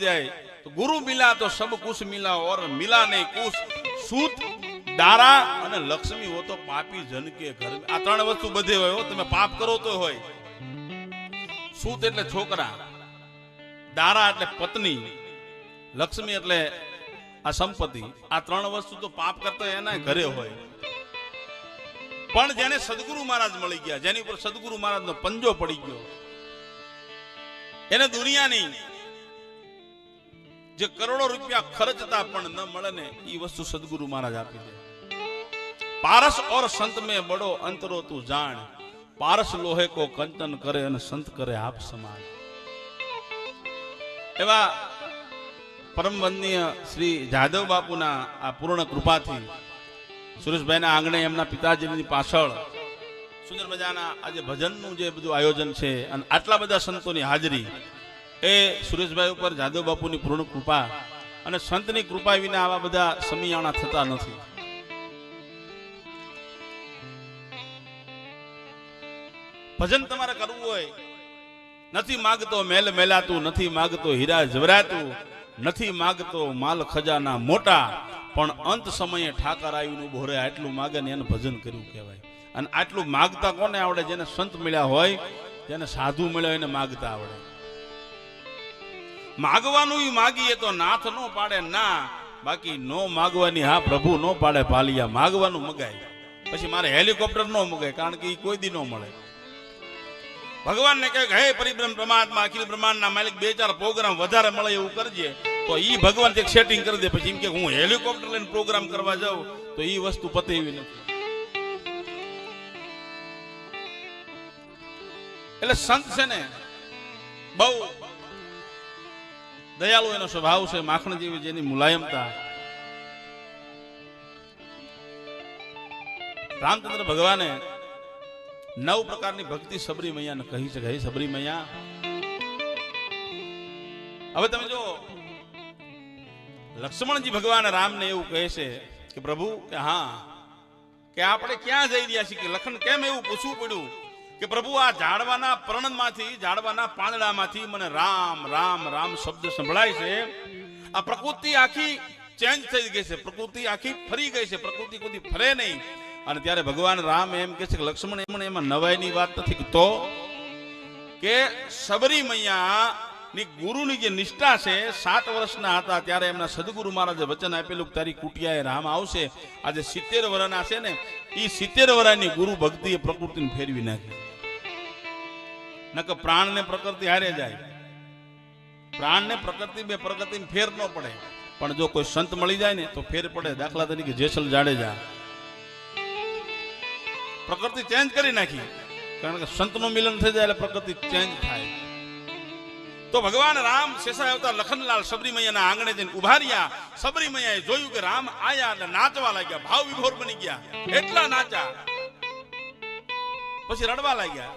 जाए तो गुरु मिला तो सब कुछ मिला और मिला नहीं कुछ सूत दारा અને લક્ષ્મી હો તો પાપી જન કે ઘર આ ત્રણ વસ્તુ બધે હોય હો તમે પાપ કરો તો હોય सूत એટલે છોકરા દારા એટલે પત્ની લક્ષ્મી એટલે આ સંપત્તિ આ ત્રણ વસ્તુ તો પાપ કરતા એના ઘરે હોય પણ જેને સદગુરુ મહારાજ મળી ગયા જેની ઉપર સદગુરુ મહારાજનો પંજો પડી ગયો એને દુનિયાની જે કરોડો રૂપિયા ખર્ચતા પણ ન મળે ને એ વસ્તુ સદગુરુ મહારાજ આપી દે पारस और संत में बड़ो अंतरो तू जान पारस लोहे को कंचन करे और संत करे आप समान एवा परम वंदनीय श्री जादव बापूना आ पूर्ण कृपा थी सुरेश भाई ना आंगणे एमना पिताजी पाछळ सुंदर मजाना आज भजन नु जे बधु आयोजन छे अने आटला बधा संतोनी हाजरी ए सुरेश भाई ऊपर जादव बापूनी पूर्ण कृपा अने संतनी कृपा विना आवा बधा समियाणा थता नथी भजन तमारे करवू होय नथी मागतो मेल मेलातू नथी मागतो हीरा जवरातू नथी मागतो माल खजाना मोटा पण अंत समये ठाकर आवीने उभो रहे आटलू मागे ने एने भजन कर्युं कहेवाय अने आटलू मागता कोने आवडे जेने संत मळ्या होय जेने साधु मळ्या एने मागता आवडे मागवानुं ई मागीए तो नाथ नो पाडे ना बाकी नो मागवानी हा प्रभु नो पाडे पालिया मागवानुं मगाय पछी मारे हेलिकॉप्टर नो मगाय कारण के ई कोई दी नो मळे भगवान ने कहे हे परिब्रह्म परमात्मा अखिल ब्रह्मांड ना मालिक बे चार प्रोग्राम वधारे मळे एवुं करजे तो ई भगवान एक सेटिंग कर दे पछी एम के हूँ हेलिकॉप्टर लईने प्रोग्राम करवा जाऊं तो ई वस्तु पते एवी नथी એટલે સંત છે ને બહુ દયાળુ એનો સ્વભાવ છે માખણ જેવી જેની મુલાયમતા રામચંદ્ર ભગવાને 9 પ્રકારની ભક્તિ સબરી મૈયા ને કહી છે હે સબરી મૈયા હવે તમે જો લક્ષ્મણજી ભગવાન રામ ને એવું કહે છે કે પ્રભુ કે હા કે આપણે ક્યાં જઈ રહ્યા છીએ કે લખન કેમ એવું પૂછવું પડ્યું કે પ્રભુ આ ઝાડવાના પર્ણમાંથી ઝાડવાના પાંદડામાંથી મને રામ રામ રામ શબ્દ સંભળાય છે આ પ્રકૃતિ આખી ચેન્જ થઈ ગઈ છે પ્રકૃતિ આખી ફરી ગઈ છે પ્રકૃતિ કોઈ ફરે નહીં અને ત્યારે ભગવાન રામ એમ કહે છે કે લક્ષ્મણ એમાં નવાઈની વાત નથી તો કે સબરી મૈયા ની ગુરુની જે નિષ્ઠા છે 7 વર્ષના હતા ત્યારે એમના સદગુરુ મહારાજે વચન આપેલું કે તારી કુટિયાએ રામ આવશે આજે 70 વર્ષના છે ને ઈ 70 વર્ષની ગુરુ ભક્તિએ પ્રકૃતિને ફેરવી નાખી નકર પ્રાણને પ્રકૃતિ હારે જાય પ્રાણને પ્રકૃતિ બે પ્રકૃતિને ફેર ન પડે પણ જો કોઈ સંત મળી જાય ને તો ફેર પડે દાખલા તરીકે જેસલ જાડેજા प्रकृति चेंज करी नाखी कारण के संत नो मिलन थे जाए प्रकृति चेंज थाय तो भगवान राम शेषा अवतार लखनलाल सबरी मैया ना आंगणे जईने उभा रह्या सबरी मैयाए जोयुं के राम आया એટલે નાચવા લાગ્યા ભાવ વિભોર બની ગયા એટલા નાચા પછી રડવા લાગ્યા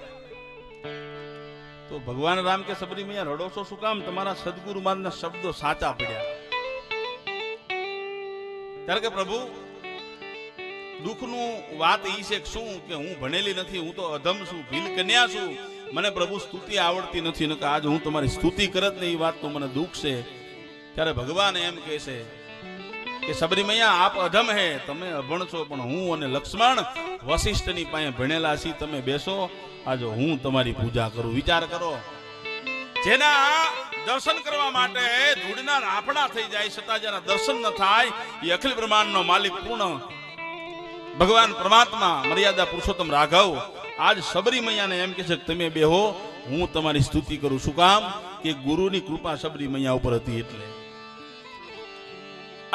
तो भगवान राम के सबरी मैया रडो છો શું કામ તમારા સદગુરુ મહારાજના શબ્દો સાચા પડ્યા ત્યારે કે પ્રભુ दुखनु बात ई छे शू के हूँ भणेली नथी हूँ तो अधम छू भील कन्या छू मने प्रभु स्तुति आवड़ती नथी नका आज हूँ तमारी स्तुति करत ने ई बात तो मने दुख छे त्यारे भगवान एम कहे छे के सबरी मैया आप अधम है तमे अभण छो पण हूँ अने लक्ष्मण वशिष्ठनी पासे भणेला छी तमे बेसो आज हूँ तमारी पूजा करूं विचार करो जेना दर्शन करवा माटे धूड़ना राफड़ा थई जाय छतां जेना दर्शन न थाय ई अखिल ब्रह्मांडनो मालिक पूर्ण भगवान परमात्मा मर्यादा पुरुषोत्तम राघव आज सबरी मैया ने एम कहे छे तमे बेहो हूँ तमारी स्तुति करूं शुं काम के गुरुनी कृपा सबरी मैया उपर हती एटले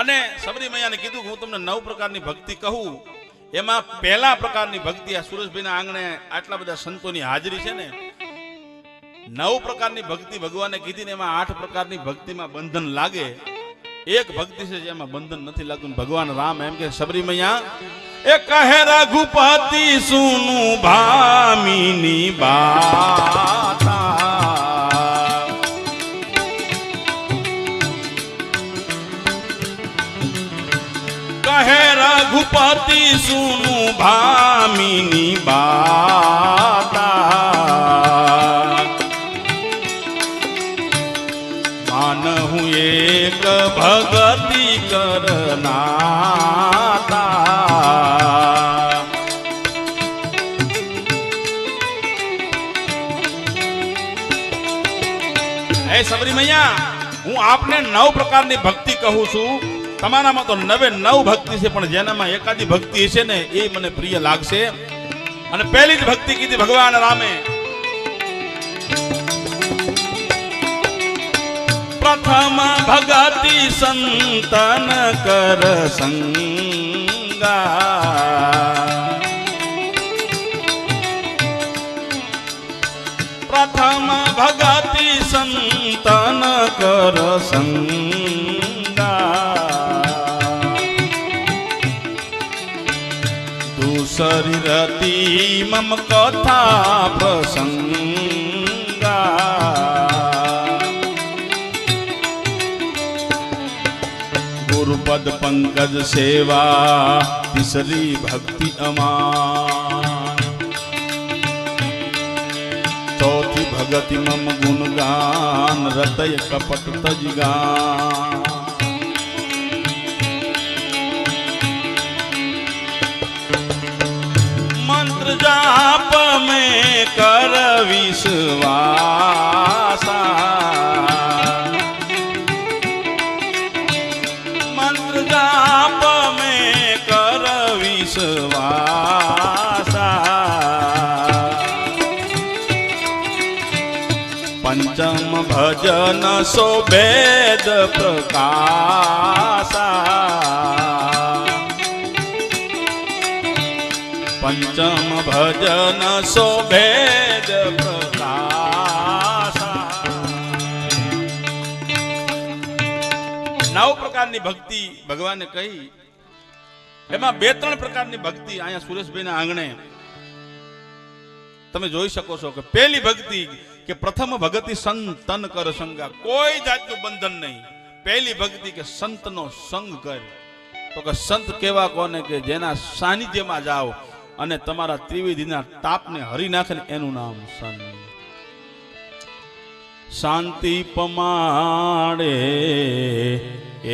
अने सबरी मैया ने कीधुं हूँ तमने 9 प्रकारनी भक्ति कहूं एमां पहला प्रकारनी भक्ति आ सुरेशभाईना आंगणे आटला बधा संतोनी हाजरी छे ने 9 प्रकारनी भक्ति भगवाने कीधी ने एमां 8 प्रकारनी भक्तिमां बंधन लागे एक भक्ति से जेमां बंधन नथी लागतुं भगवान राम एम के सबरी मैया ए कहे रघुपति सुनु भामिनी बाता कहे रघुपति सुनु भामिनी बाता मानहु હું એક ભગતિ કરનાતા. હે સબરી મૈયા, હું આપને 9 પ્રકારની ભક્તિ કહું છું. તમારામાં તો 99 ભક્તિ છે, પણ જેનામાં એકાદી ભક્તિ છે ને એ મને પ્રિય લાગશે. અને પહેલી જ ભક્તિ કીધી ભગવાન રામે. પ્રથમ ભગતિ સંતન કર સંગા. પ્રથમ ભગતિ સંતન કર સંગા. દૂસરી રતી મમ કથા પ્રસંગા. ગુરુપદ પંકજ સેવા તીસરી ભક્તિ અમાન. ચોથી ભગતિ મમ ગુણગાન હૃદય કપટ તજગાન. મંત્ર જાપ મેં કર વિશ્વાસા. મંત્ર જાપ મેં કર વિશ્વાસા. પંચમ ભજન સોભેદ પ્રકાશા. પંચમ ભજન સોભેદ પ્રકાશા. 9 પ્રકારની ભક્તિ ભગવાને કહી. એમાં 2-3 પ્રકારની ભક્તિ અહીંયા સુરેશભાઈના આંગણે તમે જોઈ શકો છો. કે પહેલી ભક્તિ કે પ્રથમ ભગતિ સંતન કર સંગા. કોઈ જાતનું બંધન નહીં. પહેલી ભક્તિ કે સંતનો સંગ કર. તો કે સંત કેવા કોને? કે જેના સાનિધ્યમાં જાઓ અને તમારા ત્રિવિધિના તાપને હરી નાખે ને એનું નામ સંત. શાંતિ પમાડે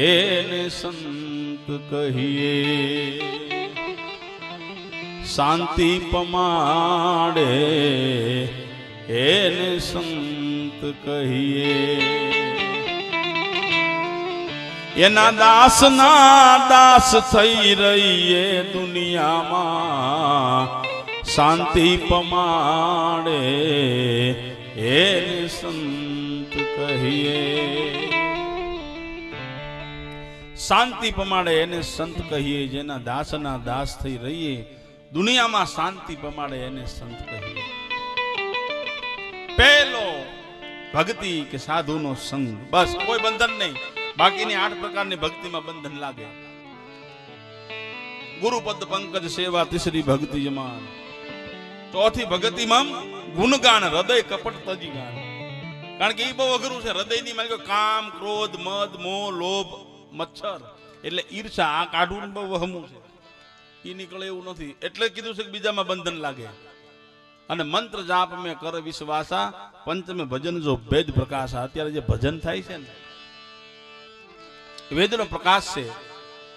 એને સંત કહીએ. શાંતિ પમાડે એને સંત કહીએ. એના દાસના દાસ થઈ રહીએ દુનિયામાં. શાંતિ પમાડે એને સંત કહીએ. શાંતિ પમાડે એને સંત કહીએ. જેના દાસના દાસ થઈ રહીએ દુનિયામાં. શાંતિ પમાડે એને સંત કહીએ. પહેલો ભક્તિ કે સાધુનો સંગ. બસ કોઈ બંધન નહીં. બાકીની 8 પ્રકારની ભક્તિમાં બંધન લાગે. ગુરુપદ પંકજ સેવા તીસરી ભક્તિ જમાન. ચોથી ભક્તિમાં ગુણગાન હૃદય કપટ તજીગાન. કારણ કે એ બહુ અઘરું છે. હૃદયની માલિકો કામ, ક્રોધ, મદ, મોહ, લોભ, મચ્છર એટલે ઈર્ષા. આ કાઢવું બહુ વહમું છે. એ નીકળે એવું નથી. એટલે કીધું છે કે બીજામાં બંધન લાગે. અને મંત્ર જાપ મેં કર વિશ્વાસા. પંચમે ભજન જો ભેદ પ્રકાશ. અત્યારે જે ભજન થાય છે ને વેદનો પ્રકાશ છે.